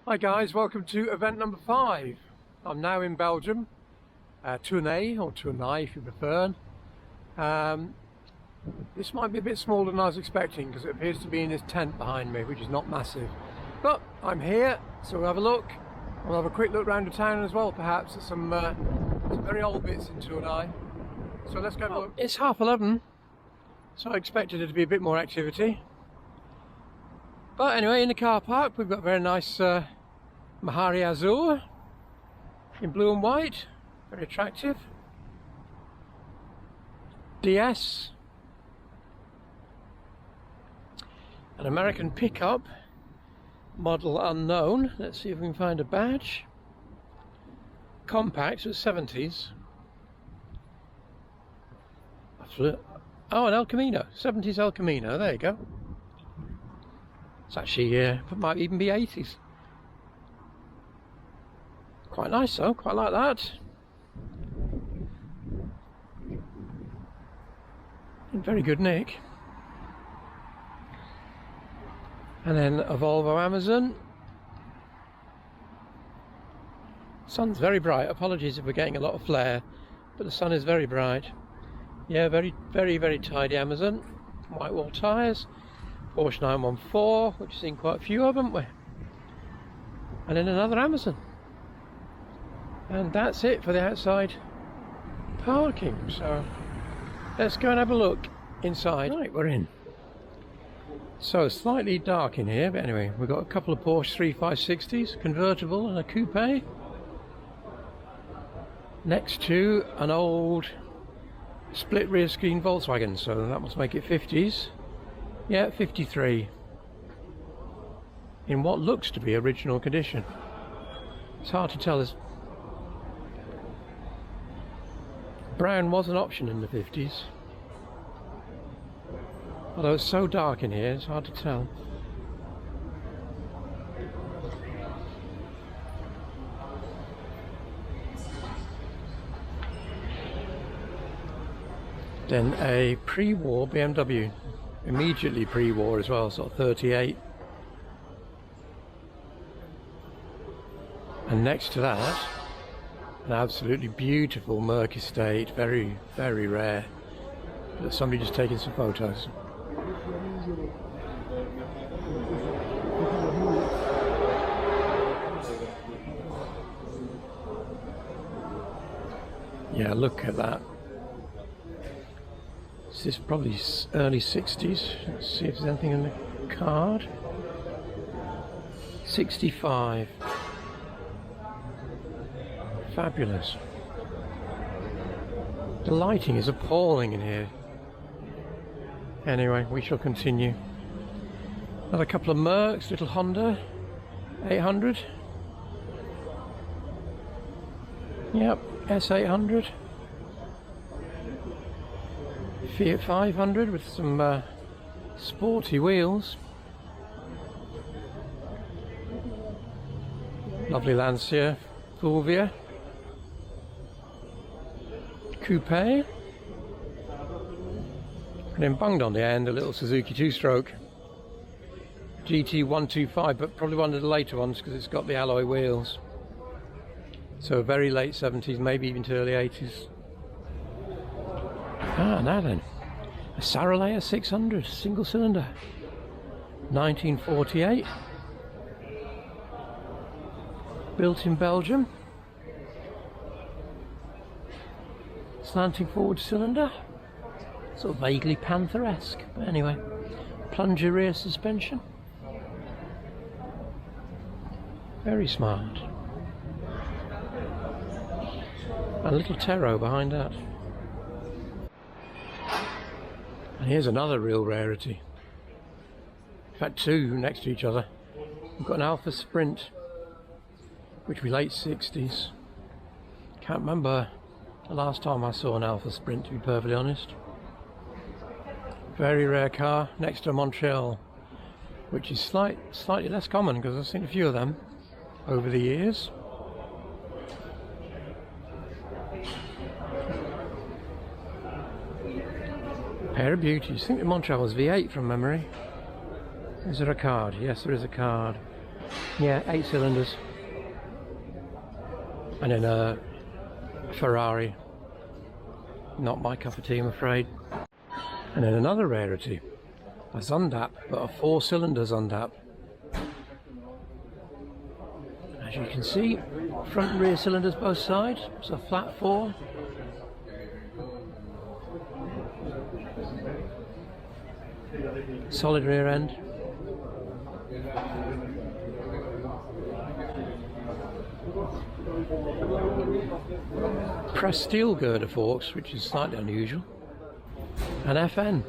Hi guys, welcome to event number 5. I'm now in Belgium, Tournai, or Tournai if you prefer. This might be a bit smaller than I was expecting because it appears to be in this tent behind me, which is not massive. But I'm here, so we'll have a look. We'll have a quick look around the town as well, perhaps at some very old bits in Tournai. So let's go have a look. It's 11:30, so I expected there to be a bit more activity. But anyway, in the car park we've got a very nice Mahari Azur in blue and white, very attractive. DS, an American pickup, model unknown. Let's see if we can find a badge. Compact, so 70s. Oh, an El Camino, 70s El Camino, there you go. It's actually, it might even be 80s. Quite nice though, quite like that. In very good nick. And then a Volvo Amazon. Sun's very bright. Apologies if we're getting a lot of flare, but the sun is very bright. Yeah, very tidy Amazon. White wall tyres. Porsche 914, which has seen quite a few of them, haven't we? And then another Amazon. And that's it for the outside parking. So let's go and have a look inside. Right, we're in. So slightly dark in here, but anyway, we've got a couple of Porsche 3560s, convertible and a coupe. Next to an old split rear screen Volkswagen, so that must make it 50s. Yeah, 53. In what looks to be original condition. It's hard to tell. Brown was an option in the 50s. Although it's so dark in here, it's hard to tell. Then a pre-war BMW. Immediately pre-war as well, sort of 38. And next to that, an absolutely beautiful Merc estate, very rare. But somebody just taking some photos. Yeah, look at that. This is probably early 60s. Let's see if there's anything in the card. 65. Fabulous. The lighting is appalling in here. Anyway, we shall continue. Another couple of Mercs, little Honda 800. Yep, S800. Fiat 500 with some sporty wheels. Lovely Lancia Fulvia. Coupe. And then bunged on the end a little Suzuki 2-stroke. GT125, but probably one of the later ones because it's got the alloy wheels. So very late 70s, maybe even to early 80s. Ah, now then, a Sarolea 600 single cylinder, 1948, built in Belgium, slanting forward cylinder, sort of vaguely Panther-esque, but anyway, plunger rear suspension, very smart, and a little Tero behind that. And here's another real rarity. In fact, two next to each other. We've got an Alpha Sprint, which was late 60s. Can't remember the last time I saw an Alpha Sprint, to be perfectly honest. Very rare car next to a Montreal, which is slightly less common because I've seen a few of them over the years. Pair of beauties. I think the Montreal was V8 from memory. Is there a card? Yes, there is a card. Yeah, 8 cylinders. And then a Ferrari. Not my cup of tea, I'm afraid. And then another rarity. A Zundap, but a 4-cylinder Zundap. As you can see, front and rear cylinders both sides. It's a flat 4. Solid rear end. Pressed steel girder forks, which is slightly unusual. An FN,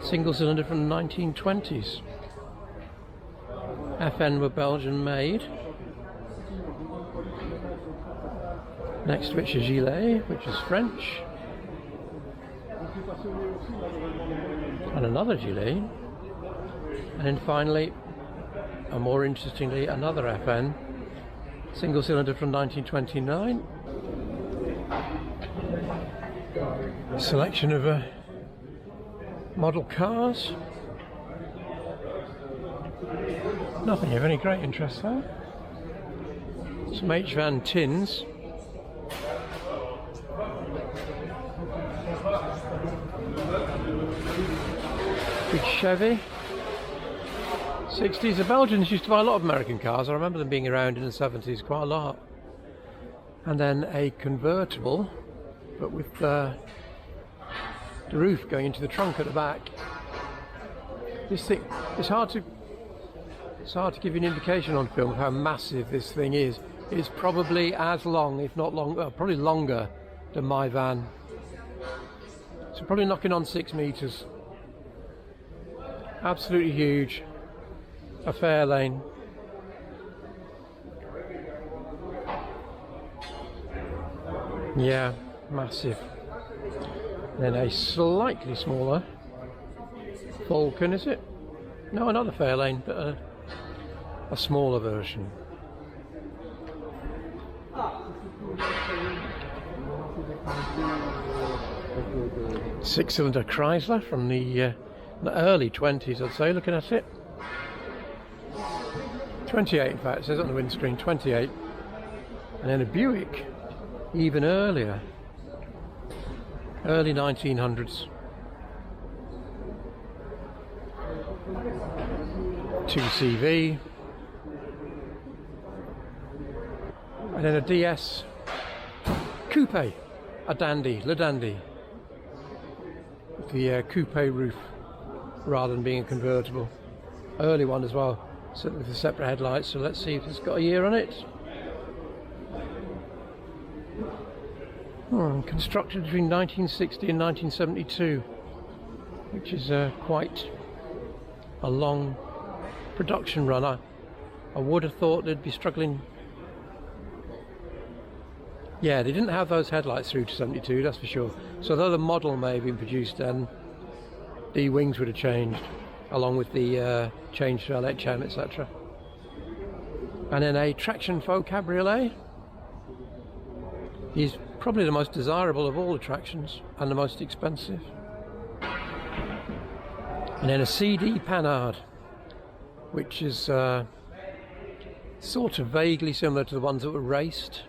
single cylinder from the 1920s. FN were Belgian made. Next to which is Gilet, which is French. And another Gilet. And then finally, and more interestingly, another FN, single cylinder from 1929. A selection of model cars. Nothing of any great interest though. Some H-van tins. Big Chevy. 60s. The Belgians used to buy a lot of American cars. I remember them being around in the 70s quite a lot. And then a convertible, but with the roof going into the trunk at the back. This thing, it's hard to give you an indication on film of how massive this thing is. It's probably as long, if not longer, probably longer than my van. So probably knocking on 6 meters. Absolutely huge. A fair lane. Yeah, massive. Then a slightly smaller Falcon, is it? No, another Fairlane, but a smaller version. Six-cylinder Chrysler from the early 20s, I'd say, looking at it. 28, in fact, it says on the windscreen, 28. And then a Buick, even earlier. Early 1900s. 2CV. And then a DS Coupe, a dandy, Le Dandy. The coupe roof rather than being a convertible. Early one as well, certainly with the separate headlights, so let's see if it's got a year on it. Constructed between 1960 and 1972, which is quite a long production run. I would have thought they'd be struggling. Yeah, they didn't have those headlights through to 72, that's for sure. So although the model may have been produced then, the wings would have changed, along with the change to LHM, etc. And then a traction faux cabriolet. He's probably the most desirable of all the tractions and the most expensive. And then a CD Panhard, which is sort of vaguely similar to the ones that were raced.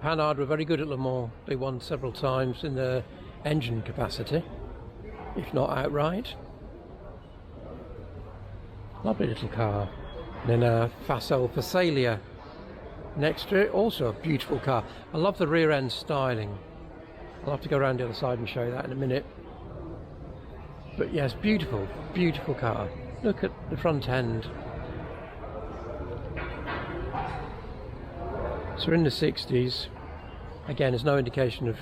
Panhard were very good at Le Mans. They won several times in their engine capacity, if not outright. Lovely little car. And then a Facel Fasalia next to it, also a beautiful car. I love the rear end styling. I'll have to go around the other side and show you that in a minute. But yes, beautiful, beautiful car. Look at the front end. So we're in the 60s. Again, there's no indication of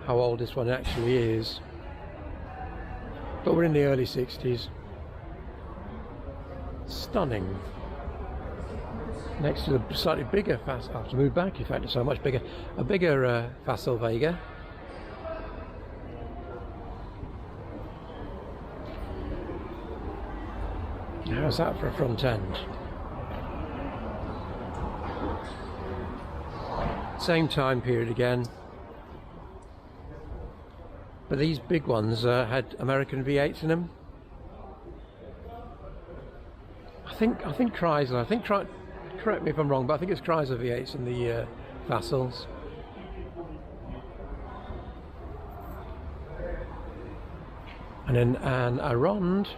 how old this one actually is. But we're in the early 60s. Stunning. Next to the slightly bigger I have to move back, in fact it's so much bigger. A bigger Facel Vega. How's that for a front end? Same time period again. But these big ones had American V8s in them. I think Chrysler. Correct me if I'm wrong, but I think it's Chrysler V8s in the Vassals. And then an Aronde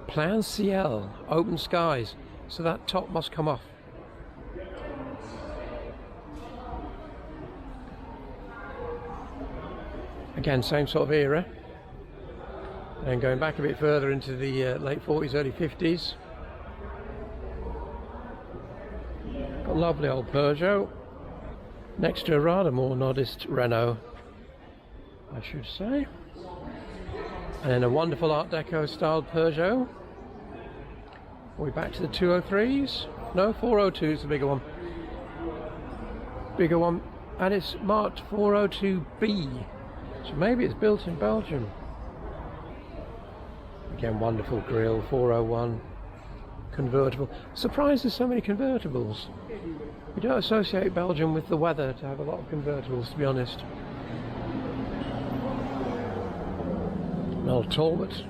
Plein Ciel, open skies. So that top must come off. Again, same sort of era. And going back a bit further into the late 40s, early 50s. Got a lovely old Peugeot. Next to a rather more modest Renault, I should say. And then a wonderful Art Deco styled Peugeot. Are we back to the 203s? No, 402's the bigger one. Bigger one. And it's marked 402B. So maybe it's built in Belgium. Again, wonderful grille, 401. Convertible. Surprised there's so many convertibles. You don't associate Belgium with the weather to have a lot of convertibles, to be honest. An old Talbot.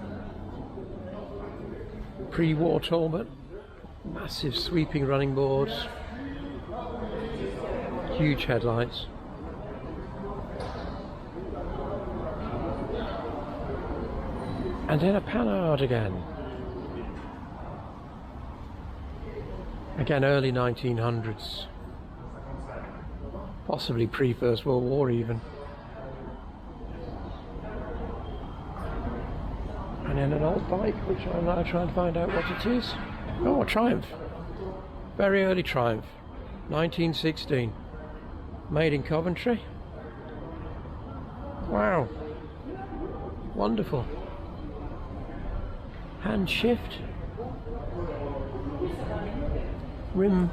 Pre-war Talbot. Massive sweeping running boards. Huge headlights. And then a Panhard again. Again, early 1900s. Possibly pre-First World War even. And then an old bike, which I'm now trying to find out what it is. Oh, a Triumph. Very early Triumph. 1916. Made in Coventry. Wow. Wonderful. Hand shift. Rim.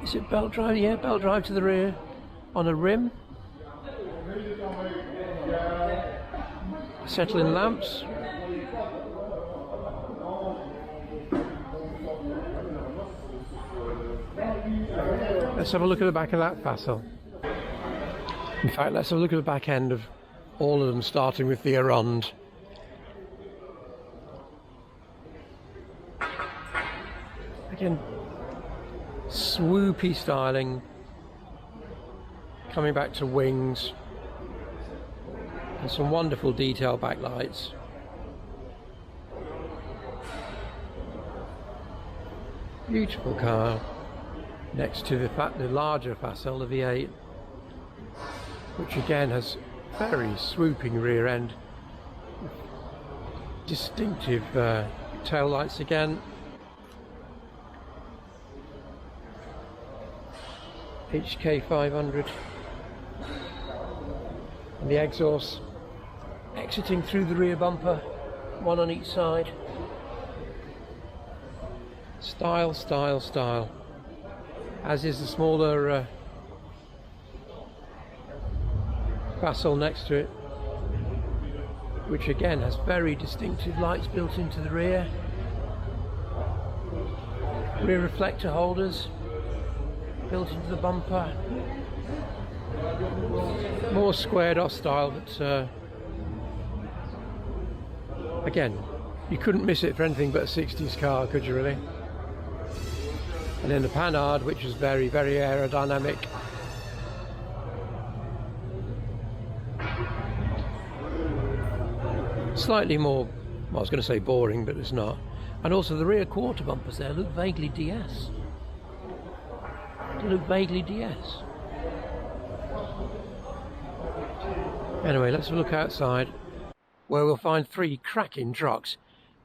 Is it belt drive? Yeah, belt drive to the rear on a rim. Settling lamps. Let's have a look at the back of that Vassal. In fact, let's have a look at the back end of all of them, starting with the Aronde. Again, swoopy styling, coming back to wings, and some wonderful detail backlights. Beautiful car. Next to the larger Vassal, the V8, which again has very swooping rear end, distinctive tail lights again. HK 500, and the exhaust exiting through the rear bumper, one on each side. Style, style, style. As is the smaller Vassal next to it, which again has very distinctive lights built into the rear. Rear reflector holders built into the bumper. More squared off style, but again, you couldn't miss it for anything but a 60s car, could you really? And then the Panhard, which is very, very aerodynamic. Slightly more, well, I was going to say boring, but it's not. And also the rear quarter bumpers there look vaguely DS. They look vaguely DS. Anyway, let's have a look outside, where we'll find three cracking trucks.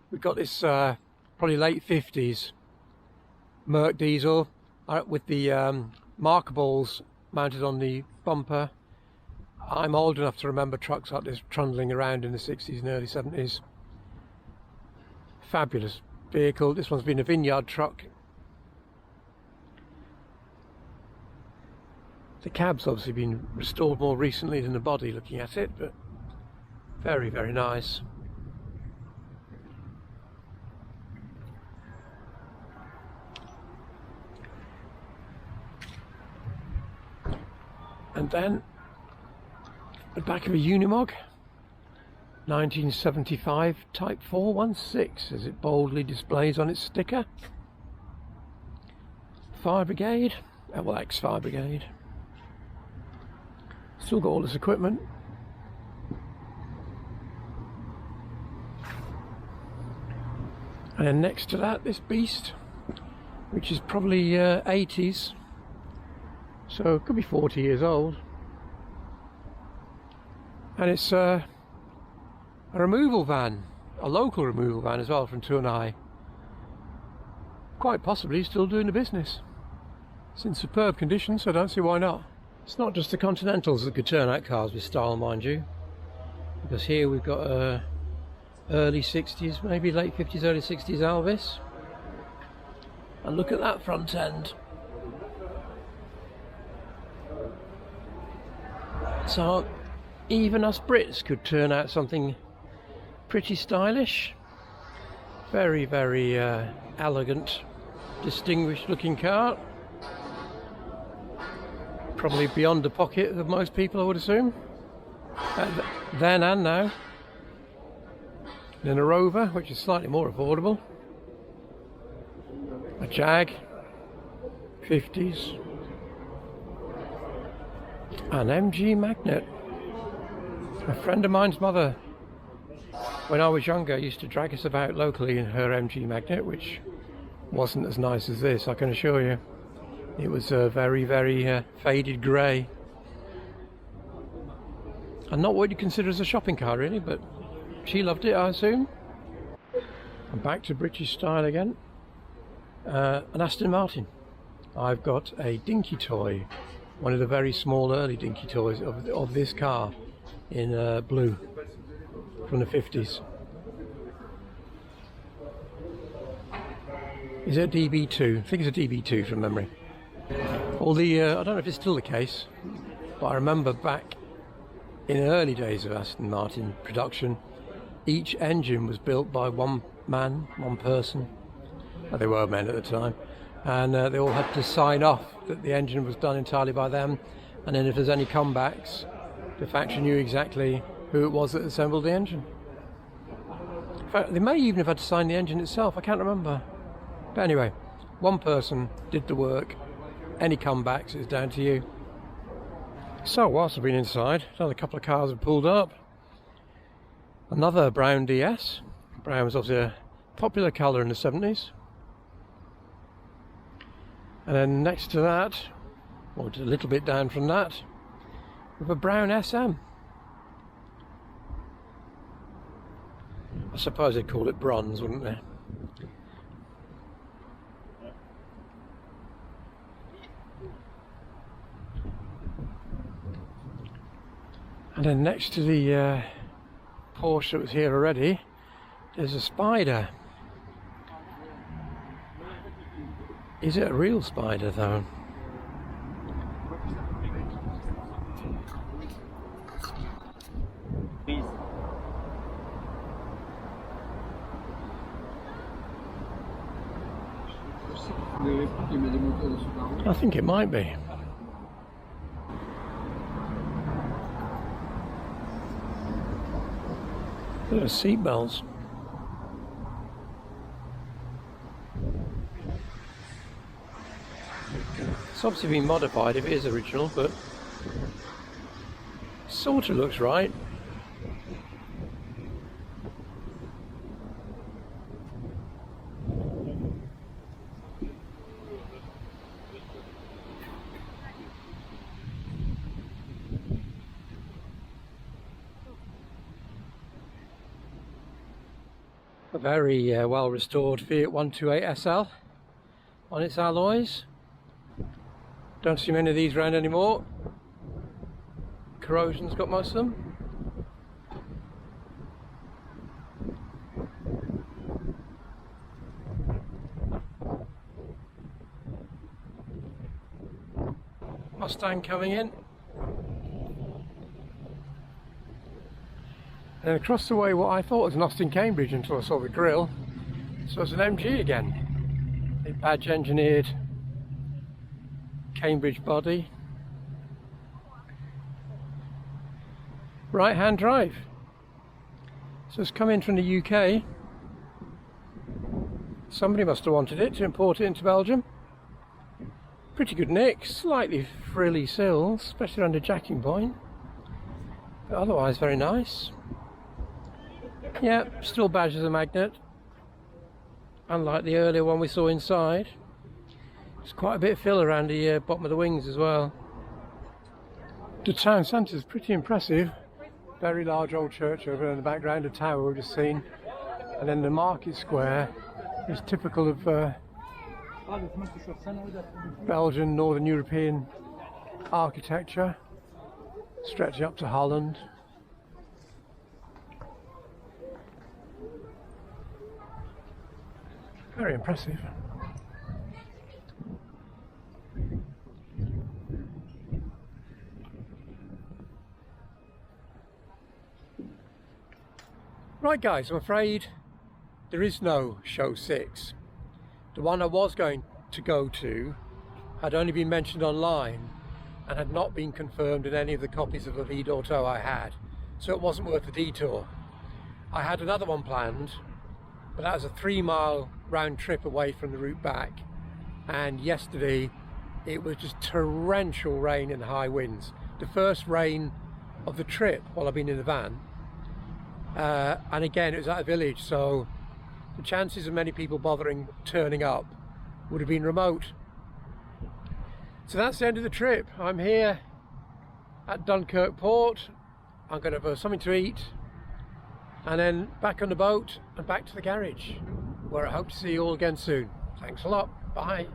We've got this probably late 50s Merc diesel with the markables mounted on the bumper. I'm old enough to remember trucks like this trundling around in the 60s and early 70s. Fabulous vehicle. This one's been a vineyard truck. The cab's obviously been restored more recently than the body, looking at it, but very, very nice. And then the back of a Unimog, 1975 Type 416 as it boldly displays on its sticker. Fire Brigade, well, ex-Fire Brigade. Still got all this equipment. And then next to that, this beast, which is probably 80s, so it could be 40 years old. And it's a removal van, a local removal van as well from Tournai. Quite possibly still doing the business. It's in superb condition, so I don't see why not. It's not just the Continentals that could turn out cars with style, mind you, because here we've got early 60s, maybe late 50s, early 60s Elvis. And look at that front end. So even us Brits could turn out something pretty stylish. Very, very elegant, distinguished looking car. Probably beyond the pocket of most people, I would assume. Then and now. Then a Rover, which is slightly more affordable. A Jag, 50s. An MG Magnet. A friend of mine's mother, when I was younger, used to drag us about locally in her MG Magnet, which wasn't as nice as this, I can assure you. It was very, very faded grey. And not what you'd consider as a shopping car, really, but she loved it, I assume. And back to British style again. An Aston Martin. I've got a dinky toy, one of the very small early dinky toys of this car in blue from the 50s. Is it a DB2? I think it's a DB2 from memory. All the I don't know if it's still the case, but I remember back in the early days of Aston Martin production, each engine was built by one man, one person. Well, they were men at the time, and they all had to sign off that the engine was done entirely by them, and then if there's any comebacks, the factory knew exactly who it was that assembled the engine. In fact, they may even have had to sign the engine itself, I can't remember. But anyway, one person did the work. Any comebacks, it's down to you. So whilst I've been inside, another couple of cars have pulled up. Another brown DS. Brown was obviously a popular colour in the 70s. And then next to that, or a little bit down from that, we have a brown SM. I suppose they'd call it bronze, wouldn't they? And then next to the Porsche that was here already, there's a Spider. Is it a real Spider though? I think it might be. Look at the seat belts. It's obviously been modified if it is original, but sort of looks right. A very well restored Fiat 128 SL on its alloys. Don't see many of these around anymore. Corrosion's got most of them. Mustang coming in. And across the way, what I thought was an Austin Cambridge until I saw the grille. So it's an MG again. A badge engineered Cambridge body. Right hand drive. So it's come in from the UK. Somebody must have wanted it to import it into Belgium. Pretty good nick, slightly frilly sills, especially around the jacking point. But otherwise very nice. Yeah, still badged as a magnet. Unlike the earlier one we saw inside. There's quite a bit of fill around the bottom of the wings as well. The town centre is pretty impressive. Very large old church over in the background, a tower we've just seen. And then the market square is typical of Belgian, Northern European architecture, stretching up to Holland. Very impressive. Right guys, I'm afraid there is no show 6. The one I was going to go to had only been mentioned online and had not been confirmed in any of the copies of the lead auto I had, so it wasn't worth the detour. I had another one planned, but that was a 3-mile round trip away from the route back, and yesterday it was just torrential rain and high winds. The first rain of the trip while I've been in the van, and again it was at a village, so the chances of many people bothering turning up would have been remote. So that's the end of the trip. I'm here at Dunkirk port. I'm going to have something to eat and then back on the boat and back to the garage, where I hope to see you all again soon. Thanks a lot. Bye.